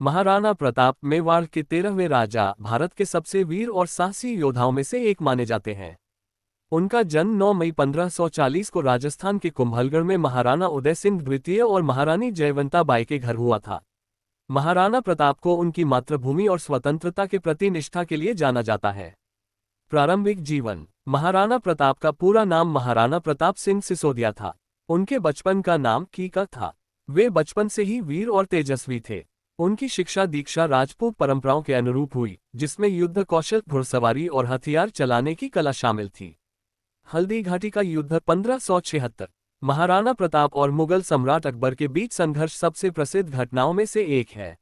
महाराणा प्रताप मेवाड़ के 13वें राजा, भारत के सबसे वीर और साहसी योद्धाओं में से एक माने जाते हैं। उनका जन्म 9 मई 1540 को राजस्थान के कुंभलगढ़ में महाराणा उदय सिंह द्वितीय और महारानी जयवंता बाई के घर हुआ था। महाराणा प्रताप को उनकी मातृभूमि और स्वतंत्रता के प्रति निष्ठा के लिए जाना जाता है। प्रारंभिक जीवन। महाराणा प्रताप का पूरा नाम महाराणा प्रताप सिंह सिसोदिया था। उनके बचपन का नाम कीका था। वे बचपन से ही वीर और तेजस्वी थे। उनकी शिक्षा दीक्षा राजपूत परंपराओं के अनुरूप हुई, जिसमें युद्ध कौशल, घुड़सवारी और हथियार चलाने की कला शामिल थी। हल्दी घाटी का युद्ध 1576। महाराणा प्रताप और मुगल सम्राट अकबर के बीच संघर्ष सबसे प्रसिद्ध घटनाओं में से एक है।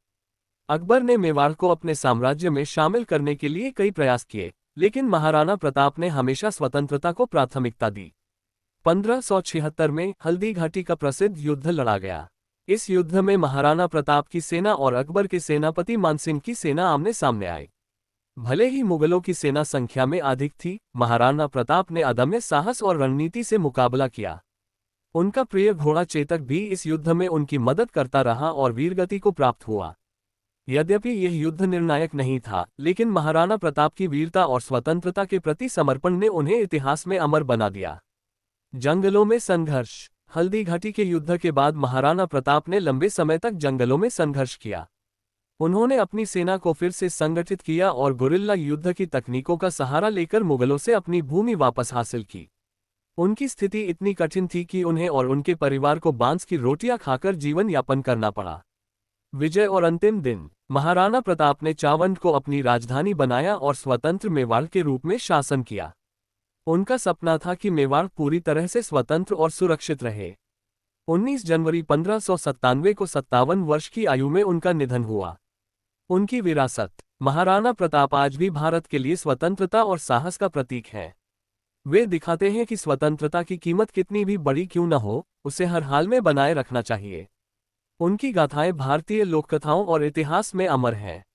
अकबर ने मेवाड़ को अपने साम्राज्य में शामिल करने के लिए कई प्रयास किए, लेकिन महाराणा प्रताप ने हमेशा स्वतंत्रता को प्राथमिकता दी। 1576 में हल्दी घाटी का प्रसिद्ध युद्ध लड़ा गया। इस युद्ध में महाराणा प्रताप की सेना और अकबर के सेनापति मानसिंह की सेना आमने सामने आई। भले ही मुगलों की सेना संख्या में अधिक थी, महाराणा प्रताप ने अदम्य साहस और रणनीति से मुकाबला किया। उनका प्रिय घोड़ा चेतक भी इस युद्ध में उनकी मदद करता रहा और वीरगति को प्राप्त हुआ। यद्यपि यह युद्ध निर्णायक नहीं था, लेकिन महाराणा प्रताप की वीरता और स्वतंत्रता के प्रति समर्पण ने उन्हें इतिहास में अमर बना दिया। जंगलों में संघर्ष। हल्दी घाटी के युद्ध के बाद महाराणा प्रताप ने लंबे समय तक जंगलों में संघर्ष किया। उन्होंने अपनी सेना को फिर से संगठित किया और गुरिल्ला युद्ध की तकनीकों का सहारा लेकर मुगलों से अपनी भूमि वापस हासिल की। उनकी स्थिति इतनी कठिन थी कि उन्हें और उनके परिवार को बांस की रोटियां खाकर जीवन यापन करना पड़ा। विजय और अंतिम दिन। महाराणा प्रताप ने चावंड को अपनी राजधानी बनाया और स्वतंत्र मेवाड़ के रूप में शासन किया। उनका सपना था कि मेवाड़ पूरी तरह से स्वतंत्र और सुरक्षित रहे। 19 जनवरी 1597 को 57 वर्ष की आयु में उनका निधन हुआ। उनकी विरासत। महाराणा प्रताप आज भी भारत के लिए स्वतंत्रता और साहस का प्रतीक है। वे दिखाते हैं कि स्वतंत्रता की कीमत कितनी भी बड़ी क्यों न हो, उसे हर हाल में बनाए रखना चाहिए। उनकी गाथाएं भारतीय लोककथाओं और इतिहास में अमर हैं।